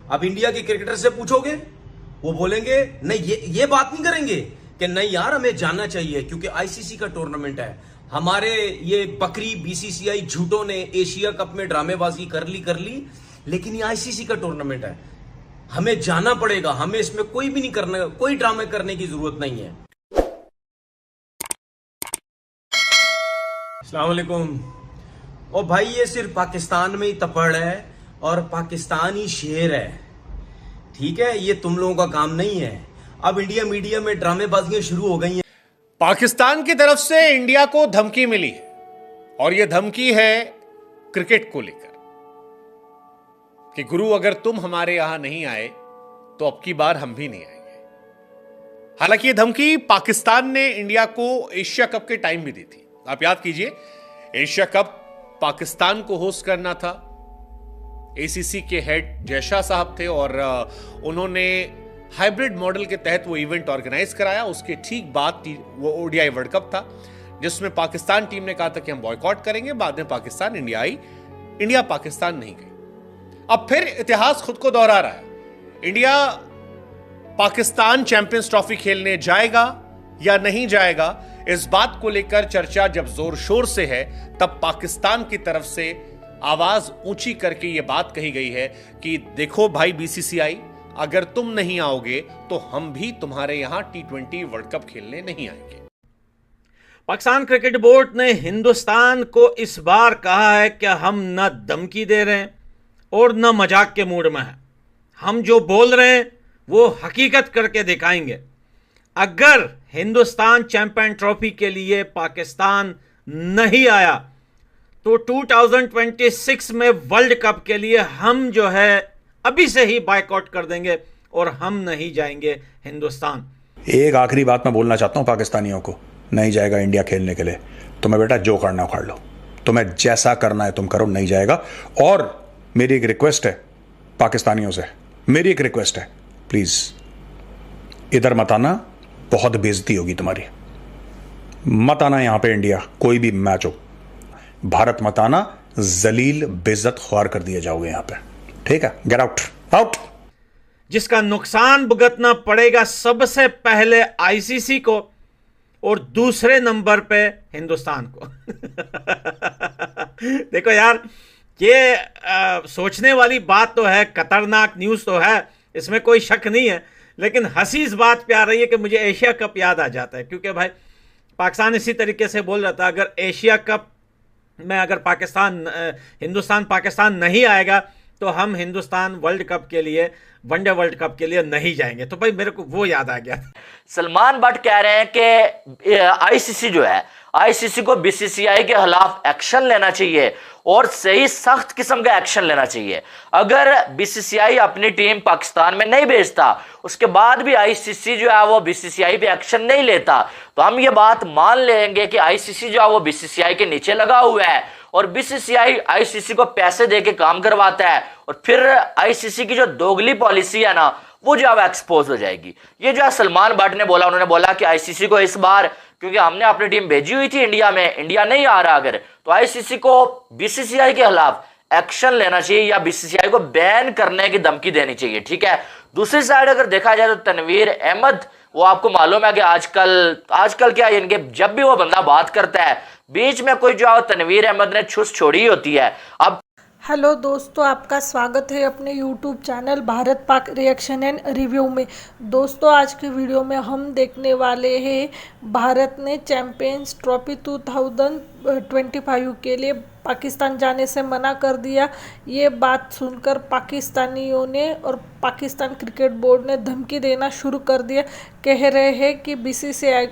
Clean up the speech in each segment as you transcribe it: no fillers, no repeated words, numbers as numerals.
अब इंडिया के क्रिकेटर से पूछोगे, वो बोलेंगे नहीं, ये बात नहीं करेंगे कि नहीं यार हमें जानना चाहिए क्योंकि आईसीसी का टूर्नामेंट है। हमारे ये बकरी बीसीसीआई झूठों ने एशिया कप में ड्रामेबाजी कर ली, लेकिन ये आईसीसी का टूर्नामेंट है, हमें जाना पड़ेगा, हमें इसमें कोई भी नहीं करना, कोई ड्रामे करने की जरूरत नहीं है। अस्सलाम वालेकुम। ओ भाई, ये सिर्फ पाकिस्तान में ही तपड़ है और पाकिस्तान ही शेर है, ठीक है? ये तुम लोगों का काम नहीं है। अब इंडिया मीडिया में ड्रामेबाजियां शुरू हो गई हैं। पाकिस्तान की तरफ से इंडिया को धमकी मिली है और यह धमकी है क्रिकेट को लेकर कि गुरु अगर तुम हमारे यहां नहीं आए तो अब की बार हम भी नहीं आएंगे। हालांकि यह धमकी पाकिस्तान ने इंडिया को एशिया कप के टाइम भी दी थी। आप याद कीजिए, एशिया कप पाकिस्तान को होस्ट करना था। एसीसी के हेड जयशाह साहब थे और उन्होंने हाइब्रिड मॉडल के तहत वो इवेंट ऑर्गेनाइज कराया। उसके ठीक बाद वो ओडीआई वर्ल्ड कप था जिसमें पाकिस्तान टीम ने कहा था कि हम बॉयकॉट करेंगे। बाद में Pakistan India I, India Pakistan नहीं गई। अब फिर इतिहास खुद को दोहरा रहा है। इंडिया पाकिस्तान चैंपियंस ट्रॉफी खेलने जाएगा या नहीं जाएगा, इस बात को लेकर चर्चा जब जोर शोर से है, तब पाकिस्तान की तरफ से आवाज ऊंची करके यह बात कही गई है कि देखो भाई बीसीसीआई, अगर तुम नहीं आओगे तो हम भी तुम्हारे यहां T20 वर्ल्ड कप खेलने नहीं आएंगे। पाकिस्तान क्रिकेट बोर्ड ने हिंदुस्तान को इस बार कहा है कि हम न धमकी दे रहे हैं और न मजाक के मूड में हैं। हम जो बोल रहे हैं वो हकीकत करके दिखाएंगे। अगर हिंदुस्तान चैंपियन ट्रॉफी के लिए पाकिस्तान नहीं आया तो 2026 में वर्ल्ड कप के लिए हम जो है अभी से ही बायकॉट कर देंगे और हम नहीं जाएंगे हिंदुस्तान। एक आखिरी बात मैं बोलना चाहता हूं पाकिस्तानियों को, नहीं जाएगा इंडिया खेलने के लिए, तुम्हें बेटा जो करना उखाड़ लो, तुम्हें जैसा करना है तुम करो, नहीं जाएगा। और मेरी एक रिक्वेस्ट है पाकिस्तानियों से, मेरी एक रिक्वेस्ट है, प्लीज इधर मत आना, बहुत बेइज्जती होगी तुम्हारी। मत आना यहां पे, इंडिया कोई भी मैच हो, भारत मत आना, जलील बेइज्जत ख्वार कर दिए जाओगे यहां पे, ठीक है? Get out, out. जिसका नुकसान भुगतना पड़ेगा सबसे पहले आईसीसी को और दूसरे नंबर पे हिंदुस्तान को। देखो यार, ये सोचने वाली बात तो है, खतरनाक न्यूज़ तो है, इसमें कोई शक नहीं है। लेकिन हंसी इस बात पे आ रही है कि मुझे एशिया कप याद आ जाता है, क्योंकि भाई पाकिस्तान इसी तरीके से बोल रहा था, अगर एशिया कप में अगर हिंदुस्तान पाकिस्तान नहीं आएगा तो हम हिंदुस्तान वर्ल्ड कप के लिए, वनडे वर्ल्ड कप के लिए नहीं जाएंगे। तो भाई मेरे को वो याद आ गया। सलमान बट कह रहे हैं कि आईसीसी जो है, आईसीसी को बीसीसीआई के खिलाफ एक्शन लेना चाहिए और सही सख्त किस्म का एक्शन लेना चाहिए। अगर बीसीसीआई अपनी टीम पाकिस्तान में नहीं भेजता, उसके बाद भी आईसीसी जो है वो बीसीसीआई पे एक्शन नहीं लेता, तो हम ये बात मान लेंगे कि आईसीसी जो है वो बीसीसीआई के नीचे लगा हुआ है और बीसीसीआई आईसीसी को पैसे दे के काम करवाता है और फिर आईसीसी की जो दोगली पॉलिसी है ना, वो जो है एक्सपोज हो जाएगी। ये जो है सलमान बट ने बोला, उन्होंने बोला कि आईसीसी को इस बार, क्योंकि हमने अपनी टीम भेजी हुई थी इंडिया में, इंडिया नहीं आ रहा अगर, तो आईसीसी को बीसीसीआई के खिलाफ एक्शन लेना चाहिए या बीसीसीआई को बैन करने की धमकी देनी चाहिए, ठीक है? दूसरी साइड अगर देखा जाए तो तनवीर अहमद, वो आपको मालूम है कि आजकल क्या, इनके जब भी वो बंदा बात करता है बीच में कोई जो है तनवीर अहमद ने छुस छोड़ी होती है। अब हेलो दोस्तों, आपका स्वागत है अपने YouTube channel Bharat Pak reaction and review में। दोस्तों, आज के वीडियो में हम देखने वाले हैं भारत ने चैंपियंस ट्रॉफी 2025 के लिए पाकिस्तान जाने से मना कर दिया। ये बात सुनकर पाकिस्तानियों ने और पाकिस्तान क्रिकेट बोर्ड ने धमकी देना शुरू कर दिया। कह रहे हैं कि बीसीसीआई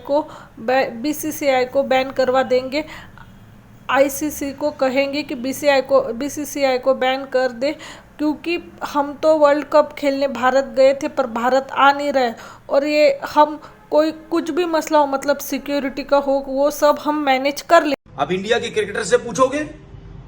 को बैन करवा देंगे। आईसीसी को कहेंगे कि बीसीसीआई को बैन कर दे, क्योंकि हम तो वर्ल्ड कप खेलने भारत गए थे पर भारत आ नहीं रहे, और ये हम कोई कुछ भी मसला हो, मतलब सिक्योरिटी का हो, वो सब हम मैनेज कर ले। अब इंडिया के क्रिकेटर से पूछोगे,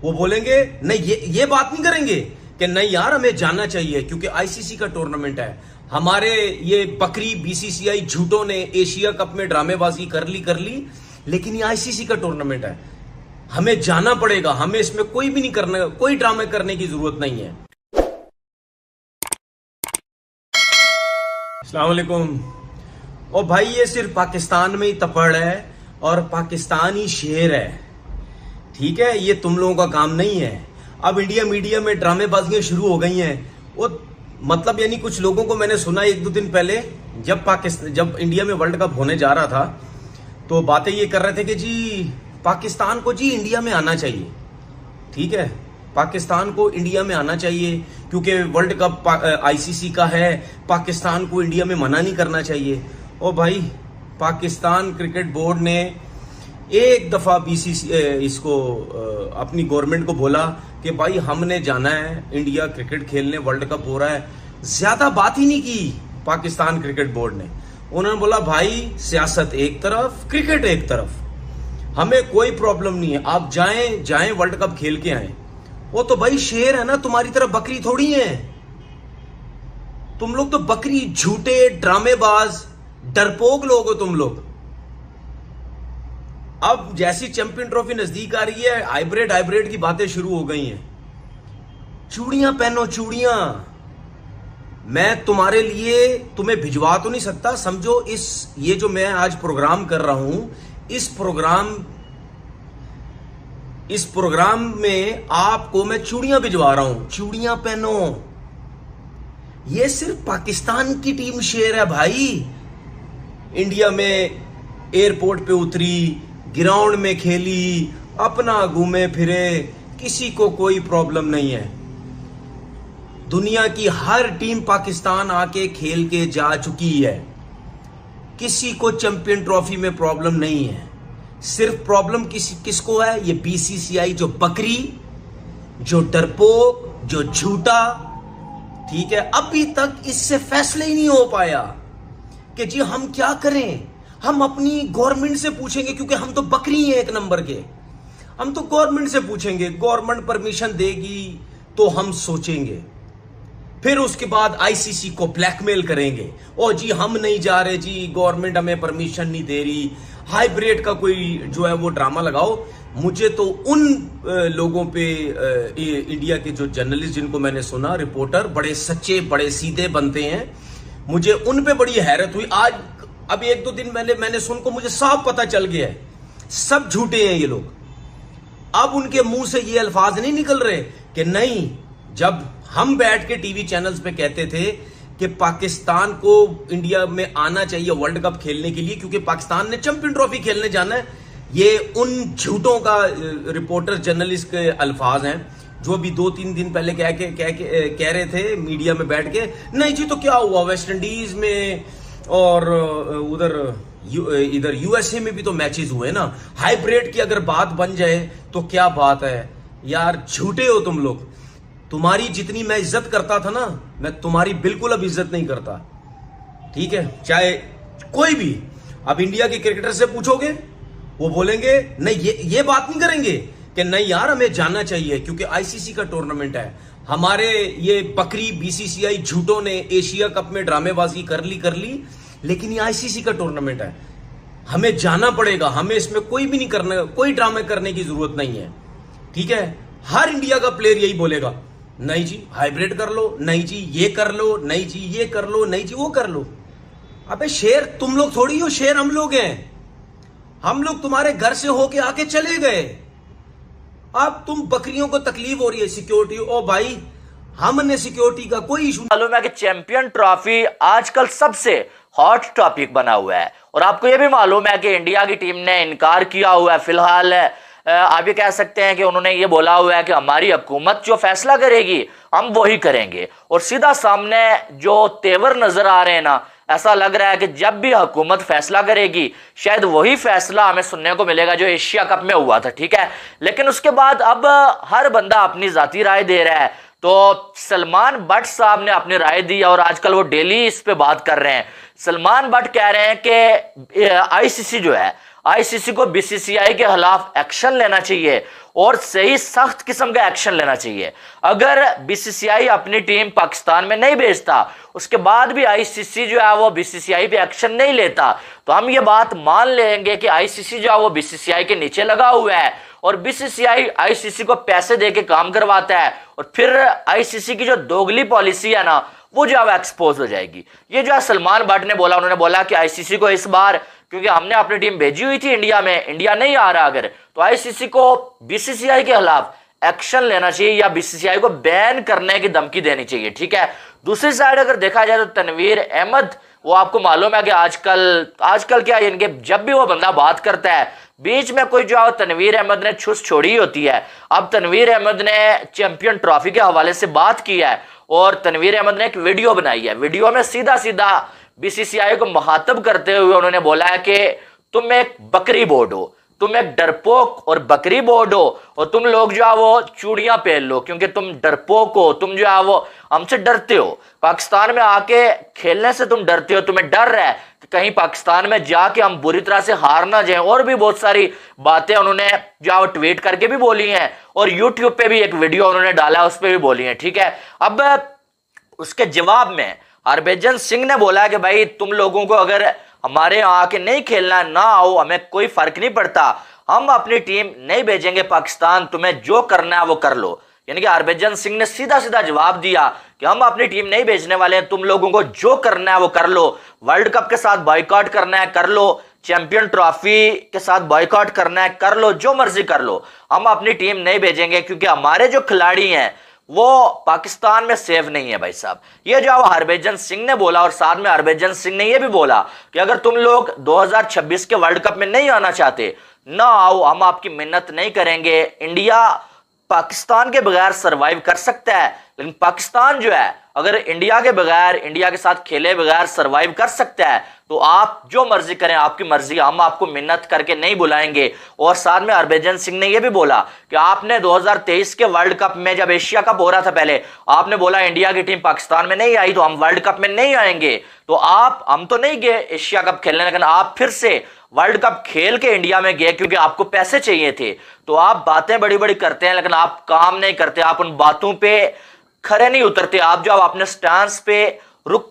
वो बोलेंगे नहीं, ये बात नहीं करेंगे कि नहीं यार हमें जानना चाहिए क्योंकि आईसीसी का टूर्नामेंट है। हमारे ये बकरी बीसीसीआई झूठों ने एशिया कप में ड्रामेबाजी कर ली, लेकिन ये आईसीसी का टूर्नामेंट है, हमें जाना पड़ेगा, हमें इसमें कोई भी नहीं करना, कोई ड्रामे करने की जरूरत नहीं है। अस्सलाम वालेकुम। और भाई ये सिर्फ पाकिस्तान में ही तपड़ है और पाकिस्तान ही शेर है, ठीक है। ये तुम लोगों का काम नहीं है। अब इंडिया मीडिया में ड्रामेबाजियां शुरू हो गई हैं। वो मतलब यानी कुछ लोगों को मैंने सुना 1-2 दिन पहले जब इंडिया में वर्ल्ड कप होने जा रहा था तो बातें ये कर रहे थे कि जी पाकिस्तान को जी इंडिया में आना चाहिए, ठीक है। पाकिस्तान को इंडिया में आना चाहिए क्योंकि वर्ल्ड कप आईसीसी का है, पाकिस्तान को इंडिया में मना नहीं करना चाहिए। और भाई पाकिस्तान क्रिकेट बोर्ड ने एक दफा बीसीसी इसको अपनी गवर्नमेंट को बोला कि भाई हमने जाना है इंडिया क्रिकेट खेलने, वर्ल्ड कप हो रहा है। ज्यादा बात ही नहीं की पाकिस्तान क्रिकेट बोर्ड ने। उन्होंने बोला भाई सियासत एक तरफ, क्रिकेट एक तरफ, हमें कोई प्रॉब्लम नहीं है, आप जाएं वर्ल्ड कप खेल के आए। वो तो भाई शेर है ना, तुम्हारी तरफ बकरी थोड़ी है। तुम लोग तो बकरी, झूठे, ड्रामेबाज, डरपोक लोग हो तुम लोग। अब जैसी चैंपियन ट्रॉफी नजदीक आ रही है, हाइब्रिड की बातें शुरू हो गई हैं। चूड़ियां पहनो, चूड़ियां। मैं तुम्हारे लिए तुम्हें भिजवा तो नहीं सकता, समझो ये जो मैं आज प्रोग्राम कर रहा हूं, इस प्रोग्राम में आपको मैं चूड़ियां भिजवा रहा हूं। चूड़ियां पहनो। ये सिर्फ पाकिस्तान की टीम शेर है भाई। इंडिया में एयरपोर्ट पे उतरी, ग्राउंड में खेली, अपना घूमे फिरे, किसी को कोई प्रॉब्लम नहीं है। दुनिया की हर टीम पाकिस्तान आके खेल के जा चुकी है, किसी को चैंपियन ट्रॉफी में प्रॉब्लम नहीं है। सिर्फ प्रॉब्लम किसको है? ये बीसीसीआई जो बकरी, जो डरपोक, जो झूठा, ठीक है। अभी तक इससे फैसले ही नहीं हो पाया कि जी हम क्या करें। हम अपनी गवर्नमेंट से पूछेंगे क्योंकि हम तो बकरी हैं एक नंबर के। हम तो गवर्नमेंट से पूछेंगे, गवर्नमेंट परमिशन देगी तो हम सोचेंगे। फिर उसके बाद आईसीसी को ब्लैकमेल करेंगे, ओ जी हम नहीं जा रहे जी, गवर्नमेंट हमें परमिशन नहीं दे रही। हाइब्रिड का कोई जो है वो ड्रामा लगाओ। मुझे तो उन लोगों पे इंडिया के जो जर्नलिस्ट जिनको मैंने सुना, रिपोर्टर, बड़े सच्चे, बड़े सीधे बनते हैं, मुझे उन पे बड़ी हैरत हुई। आज अब 1-2 दिन मैंने सुनको मुझे साफ पता चल गया है, सब झूठे हैं ये लोग। अब उनके मुंह से ये अल्फाज नहीं निकल रहे कि नहीं, जब हम बैठ के टीवी चैनल्स पे कहते थे कि पाकिस्तान को इंडिया में आना चाहिए वर्ल्ड कप खेलने के लिए क्योंकि पाकिस्तान ने चैंपियन ट्रॉफी खेलने जाना है, ये उन झूठों का रिपोर्टर, जर्नलिस्ट के अल्फाज हैं जो भी 2-3 दिन पहले कह रहे थे मीडिया में बैठ के, नहीं जी तो क्या हुआ, वेस्ट इंडीज में और इधर यूएसए में भी तो मैचेस हुए ना। हाइब्रिड की अगर बात बन जाए तो क्या बात है यार, झूठे हो तुम लोग। तुम्हारी जितनी मैं इज्जत करता था ना, मैं तुम्हारी बिल्कुल अब इज्जत नहीं करता, ठीक है। चाहे कोई भी अब इंडिया के क्रिकेटर से पूछोगे, वो बोलेंगे नहीं, ये बात नहीं करेंगे कि नहीं यार हमें जाना चाहिए क्योंकि आईसीसी का टूर्नामेंट है। हमारे ये बकरी बीसीसीआई झूठों ने एशिया कप में ड्रामेबाजी कर ली, लेकिन ये आईसीसी का टूर्नामेंट है, हमें जाना पड़ेगा, हमें इसमें कोई भी नहीं करना, कोई ड्रामे करने की जरूरत नहीं है, ठीक है। हर इंडिया का प्लेयर यही बोलेगा, नहीं जी हाइब्रिड कर लो, नहीं जी ये कर लो, नहीं जी ये कर लो, नहीं जी वो कर लो। अबे शेर तुम लोग थोड़ी हो, शेर हम लोग हैं। हम लोग तुम्हारे घर से होके आके चले गए, अब तुम बकरियों को तकलीफ हो रही है सिक्योरिटी। ओ भाई हमने सिक्योरिटी का कोई इशू। मालूम है कि चैंपियन ट्रॉफी आजकल सबसे हॉट टॉपिक बना हुआ है और आपको यह भी मालूम है कि इंडिया की टीम ने इनकार किया हुआ है। फिलहाल आप ये कह सकते हैं कि उन्होंने ये बोला हुआ है कि हमारी हुकूमत जो फैसला करेगी हम वही करेंगे। और सीधा सामने जो तेवर नजर आ रहे हैं ना, ऐसा लग रहा है कि जब भी हुकूमत फैसला करेगी शायद वही फैसला हमें सुनने को मिलेगा जो एशिया कप में हुआ था, ठीक है। लेकिन उसके बाद अब हर बंदा अपनी जाती राय दे रहा है। तो सलमान बट साहब ने अपनी राय दी और आजकल वो डेली इस पे बात कर रहे हैं। सलमान बट कह रहे हैं कि आईसीसी जो है, आईसीसी को बीसीसीआई के खिलाफ एक्शन लेना चाहिए और सही सख्त किस्म का एक्शन लेना चाहिए। अगर बीसीसीआई अपनी टीम पाकिस्तान में नहीं भेजता, उसके बाद भी आईसीसी जो है वो बीसीसीआई पे एक्शन नहीं लेता, तो हम ये बात मान लेंगे कि आईसीसी जो है वो बीसीसीआई के नीचे लगा हुआ है और बीसीसीआई आईसीसी को पैसे दे के काम करवाता है। और फिर आईसीसी की जो दोगली पॉलिसी है ना, वो जो है एक्सपोज हो जाएगी। ये जो है सलमान भट्ट ने बोला, उन्होंने बोला कि आईसीसी को इस बार, क्योंकि हमने अपनी टीम भेजी हुई थी इंडिया में, इंडिया नहीं आ रहा अगर, तो आईसीसी को बीसीसीआई के खिलाफ एक्शन लेना चाहिए या बीसीसीआई को बैन करने की धमकी देनी चाहिए। ठीक है, दूसरी साइड अगर देखा जाए तो तनवीर अहमद, वो आपको मालूम है कि आजकल क्या इनके जब भी वो बंदा बात करता है बीच में कोई जो तनवीर अहमद ने छुस छोड़ी होती है। अब तनवीर अहमद ने चैंपियन ट्रॉफी के हवाले से बात की है और तनवीर अहमद ने एक वीडियो बनाई है। वीडियो में सीधा सीधा बीसीसीआई को मुखातब करते हुए उन्होंने बोला है कि तुम एक बकरी बोर्ड हो, तुम एक डरपोक और बकरी बोर्ड हो, और तुम लोग जो है वो चूड़ियां पहन लो क्योंकि तुम डरपोक हो, तुम जो है वो हमसे डरते हो, पाकिस्तान में आके खेलने से तुम डरते हो, तुम्हें डर है कि कहीं पाकिस्तान में जाके हम बुरी तरह से हार ना जाएं। और भी बहुत सारी बातें उन्होंने जो है वो ट्वीट करके भी बोली हैं और यूट्यूब पे भी एक वीडियो उन्होंने डाला उस पर भी बोली है। ठीक है, अब उसके जवाब में हरभजन सिंह ने बोला है कि भाई तुम लोगों को अगर हमारे यहाँ आके नहीं खेलना ना आओ, हमें कोई फर्क नहीं पड़ता, हम अपनी टीम नहीं भेजेंगे पाकिस्तान, तुम्हें जो करना है वो कर लो। यानी कि हरभजन सिंह ने सीधा सीधा जवाब दिया कि हम अपनी टीम नहीं भेजने वाले हैं, तुम लोगों को जो करना है वो कर लो, वर्ल्ड कप के साथ बॉयकॉट करना है कर लो, चैंपियन ट्रॉफी के साथ बॉयकॉट करना है कर लो, जो मर्जी कर लो, हम अपनी टीम नहीं भेजेंगे क्योंकि हमारे जो खिलाड़ी हैं वो पाकिस्तान में सेफ नहीं है। भाई साहब, ये जो हरभजन सिंह ने बोला, और साथ में हरभजन सिंह ने ये भी बोला कि अगर तुम लोग 2026 के वर्ल्ड कप में नहीं आना चाहते ना आओ, हम आपकी मिन्नत नहीं करेंगे। इंडिया पाकिस्तान के बगैर सरवाइव कर सकता है, लेकिन पाकिस्तान जो है अगर इंडिया के बगैर, इंडिया के साथ खेले बगैर सरवाइव कर सकता है तो आप जो मर्जी करें, आपकी मर्जी, हम आपको मिन्नत करके नहीं बुलाएंगे। और साथ में हरभजन सिंह ने यह भी बोला कि आपने 2023 के वर्ल्ड कप में जब एशिया कप हो रहा था, पहले आपने बोला इंडिया की टीम पाकिस्तान में नहीं आई तो हम वर्ल्ड कप में नहीं आएंगे, तो हम तो नहीं गए एशिया कप खेलने, लेकिन आप फिर से वर्ल्ड कप खेल के इंडिया में गए क्योंकि आपको पैसे चाहिए थे। तो आप बातें बड़ी बड़ी करते हैं लेकिन आप काम नहीं करते, आप उन बातों पे खड़े नहीं उतरते, आप जो अपने स्टैंड पे रुक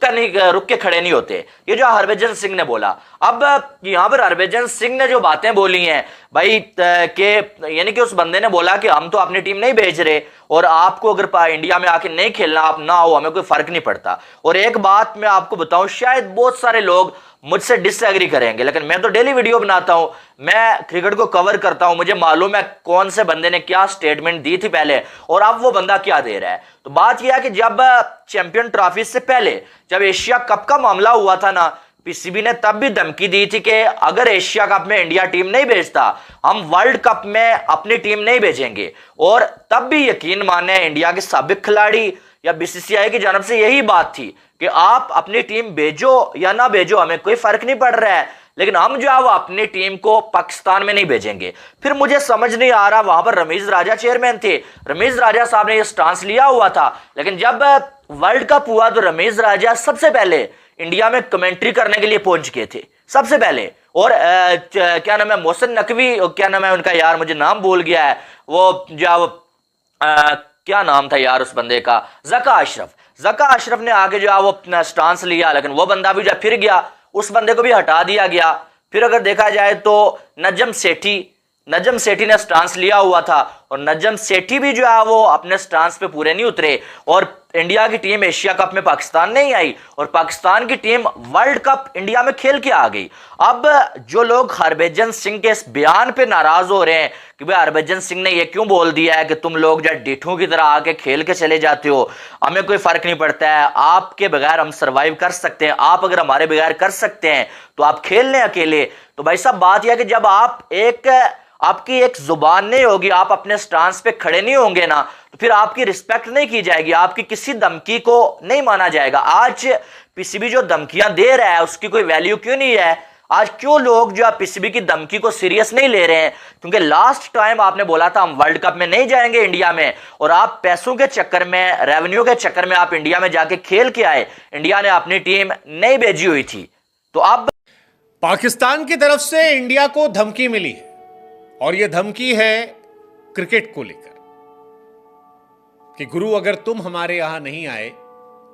के खड़े नहीं होते। ये जो हरभजन सिंह ने बोला। अब यहां पर हरभजन सिंह ने जो बातें बोली हैं भाई के, यानी कि उस बंदे ने बोला कि हम तो अपनी टीम नहीं भेज रहे और आपको अगर इंडिया में आके नहीं खेलना, आप ना हो, हमें कोई फर्क नहीं पड़ता। और एक बात मैं आपको बताऊं, शायद बहुत सारे लोग मुझसे डिसएग्री करेंगे, लेकिन मैं तो डेली वीडियो बनाता हूं, मैं क्रिकेट को कवर करता हूं, मुझे मालूम है कौन से बंदे ने क्या स्टेटमेंट दी थी पहले और अब वो बंदा क्या दे रहा है। तो बात यह है कि जब चैंपियन ट्रॉफी से पहले जब एशिया कप का मामला हुआ था ना, पीसीबी ने तब भी धमकी दी थी कि अगर एशिया कप में इंडिया टीम नहीं भेजता, हम वर्ल्ड कप में अपनी टीम नहीं भेजेंगे। और तब भी यकीन माने इंडिया के साबिक खिलाड़ी या बीसीसीआई की जानब से यही बात थी कि आप अपनी टीम भेजो या ना भेजो, हमें कोई फर्क नहीं पड़ रहा है, लेकिन हम जो है वो अपनी टीम को पाकिस्तान में नहीं भेजेंगे। फिर मुझे समझ नहीं आ रहा, वहां पर रमीज राजा चेयरमैन थे, रमीज राजा साहब ने यह स्टांस लिया हुआ था, लेकिन जब वर्ल्ड कप हुआ तो रमीज राजा सबसे पहले इंडिया में कमेंट्री करने के लिए पहुंच गए थे सबसे पहले। और क्या नाम है, मोहसिन नकवी, क्या नाम है उनका, यार मुझे नाम भूल गया है, वो जो क्या नाम था यार उस बंदे का, जका अशरफ ने आगे जो है वो अपना स्टांस लिया, लेकिन वो बंदा भी जो फिर गया, उस बंदे को भी हटा दिया गया। फिर अगर देखा जाए तो नजम सेठी ने स्टांस लिया हुआ था और नजम सेठी भी जो है वो अपने स्टांस पे पूरे नहीं उतरे और इंडिया की टीम एशिया कप में पाकिस्तान नहीं आई और पाकिस्तान की टीम वर्ल्ड कप इंडिया में खेल के आ गई। अब जो लोग हरभजन सिंह के इस बयान पे नाराज हो रहे हैं कि भाई हरभजन सिंह ने ये क्यों बोल दिया है कि तुम लोग जो डिठों की तरह आके खेल के चले जाते हो, हमें कोई फर्क नहीं पड़ता है, आपके बगैर हम सर्वाइव कर सकते हैं, आप अगर हमारे बगैर कर सकते हैं तो आप खेल लें अकेले। तो भाई साहब बात यह है कि जब आपकी एक जुबान नहीं होगी, आप अपने स्टांस पे खड़े नहीं होंगे ना, तो फिर आपकी रिस्पेक्ट नहीं की जाएगी, आपकी किसी धमकी को नहीं माना जाएगा। आज पीसीबी जो धमकियां दे रहा है उसकी कोई वैल्यू क्यों नहीं है? आज क्यों लोग जो पीसीबी की धमकी को सीरियस नहीं ले रहे हैं? क्योंकि लास्ट टाइम आपने बोला था हम वर्ल्ड कप में नहीं जाएंगे इंडिया में, और आप पैसों के चक्कर में, रेवेन्यू के चक्कर में आप इंडिया में जाके खेल के आए, इंडिया ने अपनी टीम नहीं भेजी हुई थी। तो अब पाकिस्तान की तरफ से इंडिया को धमकी मिली है और यह धमकी है क्रिकेट को लेकर कि गुरु अगर तुम हमारे यहां नहीं आए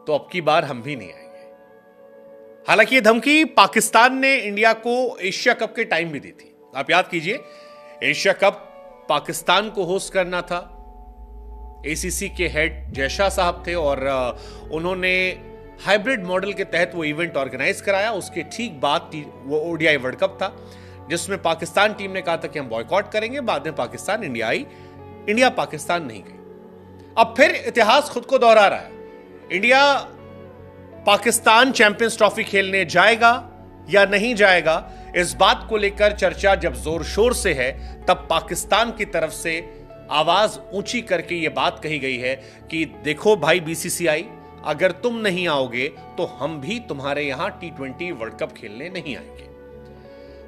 तो अब की बार हम भी नहीं आएंगे। हालांकि यह धमकी पाकिस्तान ने इंडिया को एशिया कप के टाइम भी दी थी। आप याद कीजिए, एशिया कप पाकिस्तान को होस्ट करना था, एसीसी के हेड जयशाह साहब थे और उन्होंने हाइब्रिड मॉडल के तहत वो इवेंट ऑर्गेनाइज कराया। उसके ठीक बाद वो ओडीआई वर्ल्ड कप था, जिसमें पाकिस्तान टीम ने कहा था कि हम बॉयकॉट करेंगे। बाद में Pakistan India I, India Pakistan नहीं गई। अब फिर इतिहास खुद को दोहरा रहा है। इंडिया पाकिस्तान चैंपियंस ट्रॉफी खेलने जाएगा या नहीं जाएगा, इस बात को लेकर चर्चा जब जोर शोर से है, तब पाकिस्तान की तरफ से आवाज ऊंची करके यह बात कही गई है कि देखो भाई बीसीसीआई, अगर तुम नहीं आओगे तो हम भी तुम्हारे यहां T20 वर्ल्ड कप खेलने नहीं आएंगे।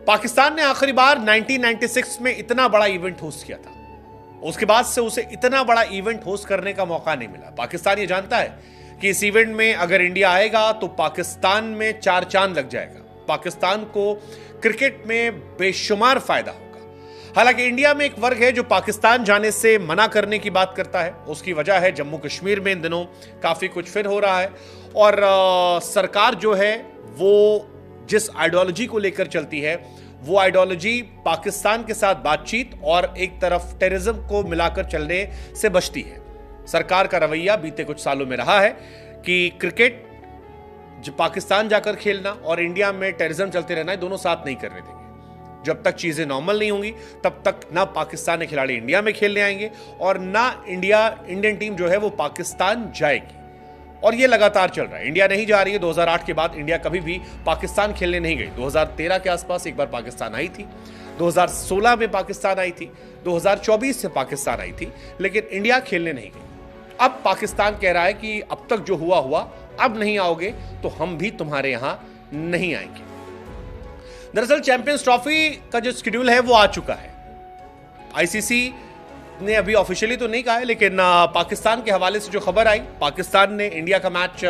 पाकिस्तान ने आखिरी बार 1996 में इतना बड़ा इवेंट होस्ट किया था। उसके बाद से उसे इतना बड़ा इवेंट होस्ट करने का मौका नहीं मिला। पाकिस्तान ये जानता है कि इस इवेंट में अगर इंडिया आएगा तो पाकिस्तान में 4 चांद लग जाएगा। पाकिस्तान को क्रिकेट में बेशुमार फायदा होगा। हालांकि इंडिया में एक वर्ग है जो पाकिस्तान जाने से मना करने की बात करता है। उसकी वजह है जम्मू कश्मीर में इन दिनों काफी कुछ फिर हो रहा है, और सरकार जो है वो जिस आइडियोलॉजी को लेकर चलती है, वो आइडियोलॉजी पाकिस्तान के साथ बातचीत और एक तरफ टेररिज्म को मिलाकर चलने से बचती है। सरकार का रवैया बीते कुछ सालों में रहा है कि क्रिकेट जो पाकिस्तान जाकर खेलना और इंडिया में टेररिज्म चलते रहना, दोनों साथ नहीं करने देंगे। जब तक चीजें नॉर्मल नहीं होंगी तब तक ना पाकिस्तानी खिलाड़ी इंडिया में खेलने आएंगे और ना इंडियन टीम जो है वो पाकिस्तान जाएगी। और ये लगातार चल रहा है। इंडिया नहीं जा रही है। 2008 के बाद इंडिया कभी भी पाकिस्तान खेलने नहीं गई। 2013 के आसपास एक बार पाकिस्तान आई थी, 2016 में पाकिस्तान आई थी, 2024 से पाकिस्तान आई थी, लेकिन इंडिया खेलने नहीं गई। अब पाकिस्तान कह रहा है कि अब तक जो हुआ हुआ, अब नहीं आओगे तो हम भी तुम्हारे यहां नहीं आएंगे। दरअसल चैंपियंस ट्रॉफी का जो शेड्यूल है वो आ चुका है। आईसीसी ने अभी ऑफिशियली तो नहीं कहा है, लेकिन पाकिस्तान के हवाले से जो खबर आई, पाकिस्तान ने इंडिया का मैच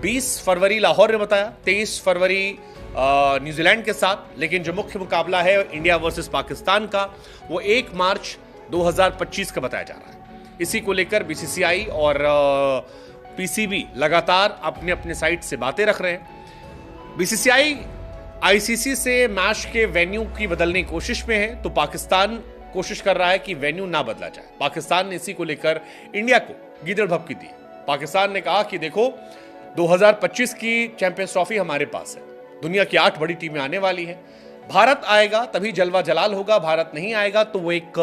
20 फरवरी लाहौर में बताया, 23 फरवरी न्यूजीलैंड के साथ, लेकिन जो मुख्य मुकाबला है इंडिया वर्सेस पाकिस्तान का, वो 1 मार्च 2025 का बताया जा रहा है। इसी को लेकर बीसीसीआई और पीसीबी लगातार अपने अपने साइट से बातें रख रहे हैं। बीसीसीआई आईसीसी से मैच के वेन्यू की बदलने की कोशिश में है, तो पाकिस्तान कोशिश कर रहा है कि वेन्यू ना बदला जाए। पाकिस्तान ने इसी को लेकर इंडिया को गीदड़ भपकी दी। पाकिस्तान ने कहा कि देखो 2025 की चैंपियंस ट्रॉफी हमारे पास है, दुनिया की 8 बड़ी टीमें आने वाली हैं, भारत आएगा तभी जलवा जलाल होगा, भारत नहीं आएगा तो वो एक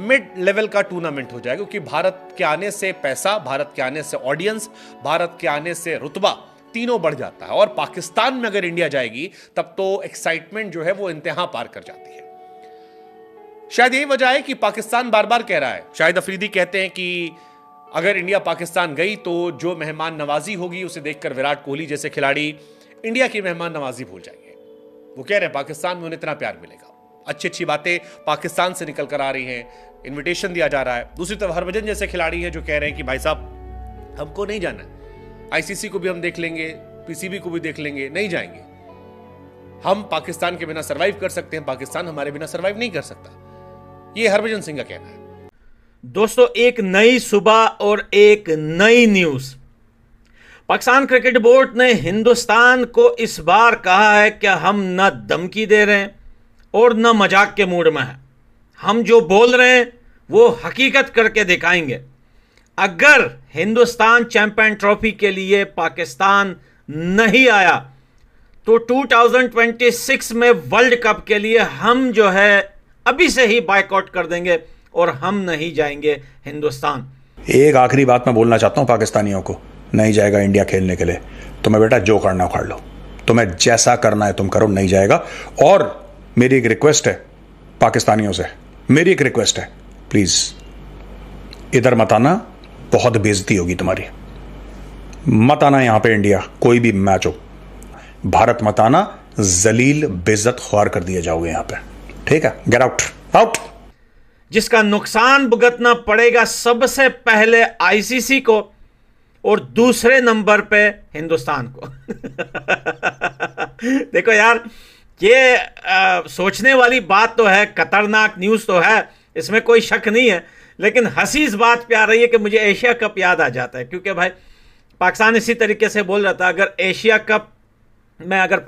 मिड लेवल का टूर्नामेंट हो जाएगा, क्योंकि भारत के आने से पैसा, भारत के आने से ऑडियंस, भारत के आने से रुतबा तीनों बढ़ जाता है। और पाकिस्तान में अगर इंडिया जाएगी तब तो एक्साइटमेंट जो है वो इंतहा पार कर जाती है। शायद यही वजह है कि पाकिस्तान बार बार कह रहा है, शाहिद अफरीदी कहते हैं कि अगर इंडिया पाकिस्तान गई तो जो मेहमान नवाजी होगी उसे देखकर विराट कोहली जैसे खिलाड़ी इंडिया की मेहमान नवाजी भूल जाएंगे। वो कह रहे हैं पाकिस्तान में उन्हें इतना प्यार मिलेगा। अच्छी अच्छी बातें पाकिस्तान से निकल कर आ रही हैं, इन्विटेशन दिया जा रहा है। दूसरी तरफ हरभजन जैसे खिलाड़ी हैं जो कह रहे हैं कि भाई साहब हमको नहीं जाना है, आईसीसी को भी हम देख लेंगे, पीसीबी को भी देख लेंगे, नहीं जाएंगे। हम पाकिस्तान के बिना सर्वाइव कर सकते हैं, पाकिस्तान हमारे बिना सर्वाइव नहीं कर सकता। ये हरभजन सिंह का कहना है। दोस्तों, एक नई सुबह और एक नई न्यूज। पाकिस्तान क्रिकेट बोर्ड ने हिंदुस्तान को इस बार कहा है कि हम न धमकी दे रहे हैं और न मजाक के मूड में हैं। हम जो बोल रहे हैं वो हकीकत करके दिखाएंगे। अगर हिंदुस्तान चैंपियन ट्रॉफी के लिए पाकिस्तान नहीं आया तो 2026 में वर्ल्ड कप के लिए हम जो है अभी से ही बायकॉट कर देंगे और हम नहीं जाएंगे हिंदुस्तान। एक आखिरी बात मैं बोलना चाहता हूं पाकिस्तानियों को, नहीं जाएगा इंडिया खेलने के लिए, तुम्हें बेटा जो करना उखाड़ लो, तुम्हें जैसा करना है तुम करो, नहीं जाएगा। और मेरी एक रिक्वेस्ट है पाकिस्तानियों से, मेरी एक रिक्वेस्ट है, प्लीज इधर मत आना, बहुत बेइज्जती होगी तुम्हारी। मत आना यहां पे, इंडिया कोई भी मैच हो, भारत मत आना, जलील बेइज्जत ख्वार कर दिए जाओगे यहां पे, ठीक है? Get out, out. जिसका नुकसान भुगतना पड़ेगा सबसे पहले आईसीसी को और दूसरे नंबर पे हिंदुस्तान को। देखो यार, ये सोचने वाली बात तो है, खतरनाक न्यूज़ तो है, इसमें कोई शक नहीं है। लेकिन हंसी इस बात पे आ रही है कि मुझे एशिया कप याद आ जाता है, क्योंकि भाई पाकिस्तान इसी तरीके से बोल रहा था, अगर एशिया कप में अगर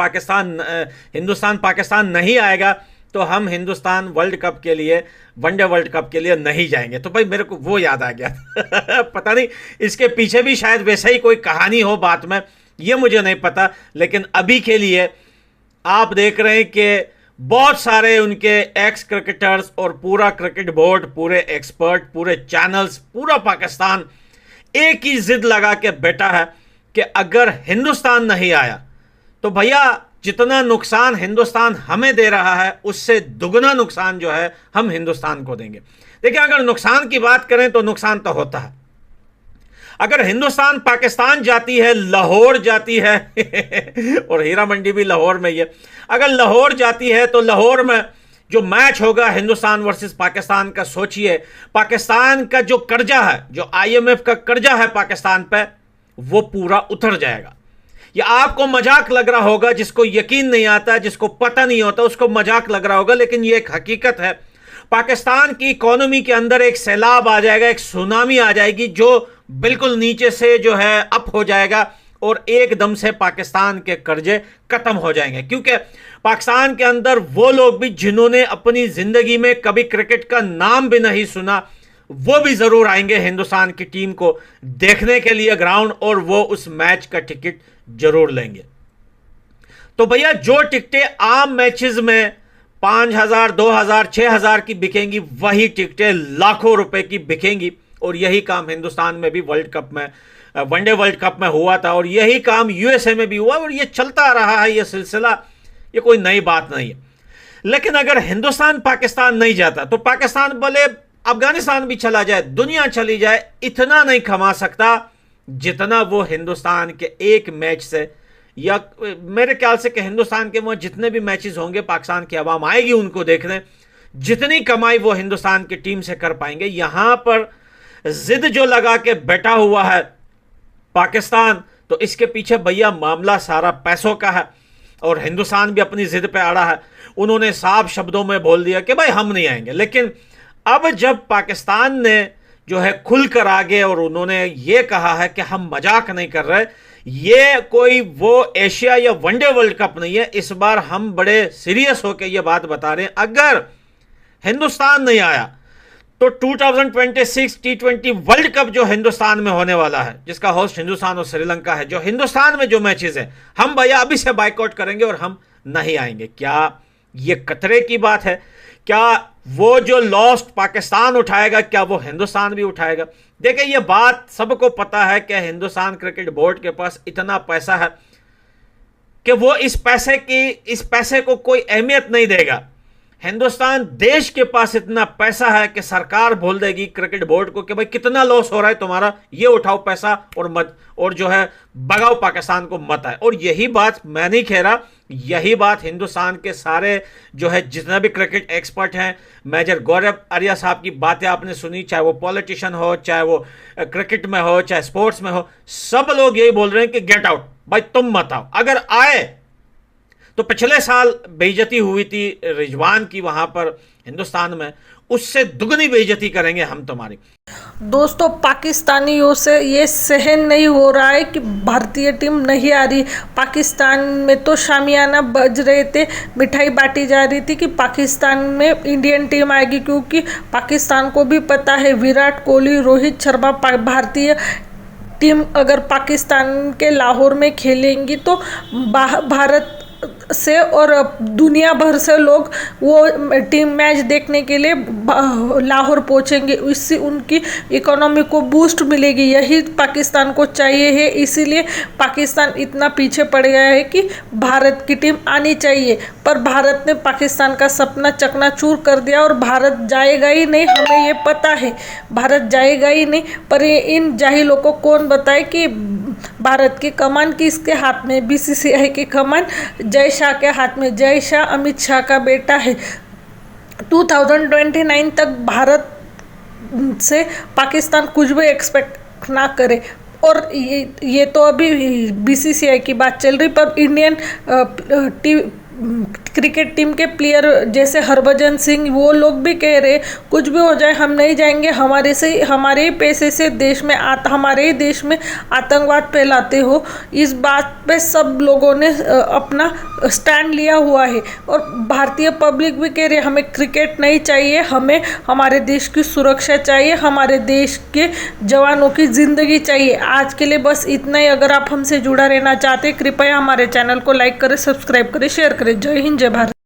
हिंदुस्तान पाकिस्तान नहीं आएगा तो हम हिंदुस्तान वर्ल्ड कप के लिए, वनडे वर्ल्ड कप के लिए नहीं जाएंगे। तो भाई मेरे को वो याद आ गया पता नहीं इसके पीछे भी शायद वैसा ही कोई कहानी हो बात में, ये मुझे नहीं पता। लेकिन अभी के लिए आप देख रहे हैं कि बहुत सारे उनके एक्स क्रिकेटर्स और पूरा क्रिकेट बोर्ड, पूरे एक्सपर्ट, पूरे चैनल्स, पूरा पाकिस्तान एक ही जिद लगा के बैठा है कि अगर हिंदुस्तान नहीं आया तो भैया जितना नुकसान हिंदुस्तान हमें दे रहा है उससे दुगना नुकसान जो है हम हिंदुस्तान को देंगे। देखिए, अगर नुकसान की बात करें तो नुकसान तो होता है। अगर हिंदुस्तान पाकिस्तान जाती है, लाहौर जाती है और हीरा मंडी भी लाहौर में ही है, अगर लाहौर जाती है तो लाहौर में जो मैच होगा हिंदुस्तान वर्सेस पाकिस्तान का, सोचिए पाकिस्तान का जो कर्जा है, जो IMF का कर्जा है पाकिस्तान पे, वो पूरा उतर जाएगा। ये आपको मजाक लग रहा होगा, जिसको यकीन नहीं आता, जिसको पता नहीं होता, उसको मजाक लग रहा होगा, लेकिन ये एक हकीकत है। पाकिस्तान की इकोनॉमी के अंदर एक सैलाब आ जाएगा, एक सुनामी आ जाएगी जो बिल्कुल नीचे से जो है अप हो जाएगा और एकदम से पाकिस्तान के कर्जे खत्म हो जाएंगे। क्योंकि पाकिस्तान के अंदर वो लोग भी जिन्होंने अपनी जिंदगी में कभी क्रिकेट का नाम भी नहीं सुना, वो भी जरूर आएंगे हिंदुस्तान की टीम को देखने के लिए ग्राउंड, और वो उस मैच का टिकट जरूर लेंगे। तो भैया जो टिकटें आम मैचेस में 5,000, 2,000, 6,000 की बिकेंगी, वही टिकटें लाखों रुपए की बिकेंगी। और यही काम हिंदुस्तान में भी वर्ल्ड कप में, वनडे वर्ल्ड कप में हुआ था, और यही काम USA में भी हुआ, और ये चलता रहा है, ये सिलसिला, ये कोई नई बात नहीं है। लेकिन अगर हिंदुस्तान पाकिस्तान नहीं जाता तो पाकिस्तान भले अफगानिस्तान भी चला जाए, दुनिया चली जाए, इतना नहीं कमा सकता जितना वो हिंदुस्तान के एक मैच से, या मेरे ख्याल से कि हिंदुस्तान के वो जितने भी मैचेस होंगे, पाकिस्तान की आवाम आएगी उनको देखने, जितनी कमाई वो हिंदुस्तान की टीम से कर पाएंगे। यहां पर जिद जो लगा के बैठा हुआ है पाकिस्तान, तो इसके पीछे भैया मामला सारा पैसों का है, और हिंदुस्तान भी अपनी जिद पे अड़ा है। उन्होंने साफ शब्दों में बोल दिया कि भाई हम नहीं आएंगे। लेकिन अब जब पाकिस्तान ने जो है खुलकर आ गए और उन्होंने ये कहा है कि हम मजाक नहीं कर रहे, ये कोई वो एशिया या वनडे वर्ल्ड कप नहीं है, इस बार हम बड़े सीरियस होकर ये बात बता रहे हैं, अगर हिंदुस्तान नहीं आया तो 2026 T20 वर्ल्ड कप जो हिंदुस्तान में होने वाला है, जिसका होस्ट हिंदुस्तान और श्रीलंका है, जो हिंदुस्तान में जो मैचेस हैं, हम भैया अभी से बाइकआउट करेंगे और हम नहीं आएंगे। क्या ये खतरे की बात है? क्या वो जो लॉस्ट पाकिस्तान उठाएगा, क्या वो हिंदुस्तान भी उठाएगा? देखिए, ये बात सबको पता है कि हिंदुस्तान क्रिकेट बोर्ड के पास इतना पैसा है कि वो इस पैसे को कोई अहमियत नहीं देगा। हिंदुस्तान देश के पास इतना पैसा है कि सरकार बोल देगी क्रिकेट बोर्ड को कि भाई कितना लॉस हो रहा है तुम्हारा, ये उठाओ पैसा और जो है भगाओ पाकिस्तान को मत आए। और यही बात मैं नहीं कह रहा, यही बात हिंदुस्तान के सारे जो है जितना भी क्रिकेट एक्सपर्ट हैं, मेजर गौरव आर्या साहब की बातें आपने सुनी, चाहे वो पॉलिटिशियन हो, चाहे वो क्रिकेट में हो, चाहे स्पोर्ट्स में हो, सब लोग यही बोल रहे हैं कि गेट आउट, भाई तुम मत आओ। अगर आए तो पिछले साल बेइज्जती हुई थी रिजवान की वहां पर हिंदुस्तान में, उससे दुगनी बेइज्जती करेंगे हम तुम्हारी। दोस्तों, पाकिस्तानियों से ये सहन नहीं हो रहा है कि भारतीय टीम नहीं आ रही। पाकिस्तान में तो शामियाना बज रहे थे, मिठाई बांटी जा रही थी कि पाकिस्तान में इंडियन टीम आएगी, क्योंकि पाकिस्तान को भी पता है विराट कोहली, रोहित शर्मा, भारतीय टीम अगर पाकिस्तान के लाहौर में खेलेंगी तो भारत से और दुनिया भर से लोग वो टीम मैच देखने के लिए लाहौर पहुंचेंगे। इससे उनकी इकोनॉमी को बूस्ट मिलेगी, यही पाकिस्तान को चाहिए है। इसीलिए पाकिस्तान इतना पीछे पड़ गया है कि भारत की टीम आनी चाहिए, पर भारत ने पाकिस्तान का सपना चकनाचूर कर दिया और भारत जाएगा ही नहीं, हमें ये पता है भारत जाएगा ही नहीं। पर इन जाहिलों को कौन बताए कि भारत की कमान किसके हाथ में? BCCI की कमान जय शाह के हाथ में। जय शाह अमित शाह का बेटा है। 2029 तक भारत से पाकिस्तान कुछ भी एक्सपेक्ट ना करे। और ये तो अभी BCCI की बात चल रही, पर इंडियन क्रिकेट टीम के प्लेयर जैसे हरभजन सिंह, वो लोग भी कह रहे कुछ भी हो जाए हम नहीं जाएंगे, हमारे ही पैसे से हमारे ही देश में आतंकवाद फैलाते हो। इस बात पे सब लोगों ने अपना स्टैंड लिया हुआ है और भारतीय पब्लिक भी कह रही है हमें क्रिकेट नहीं चाहिए, हमें हमारे देश की सुरक्षा चाहिए, हमारे देश के जवानों की ज़िंदगी चाहिए। आज के लिए बस इतना ही। अगर आप हमसे जुड़ा रहना चाहते हैं कृपया हमारे चैनल को लाइक करें, सब्सक्राइब करें, शेयर करें। जय हिंद, जय भारत।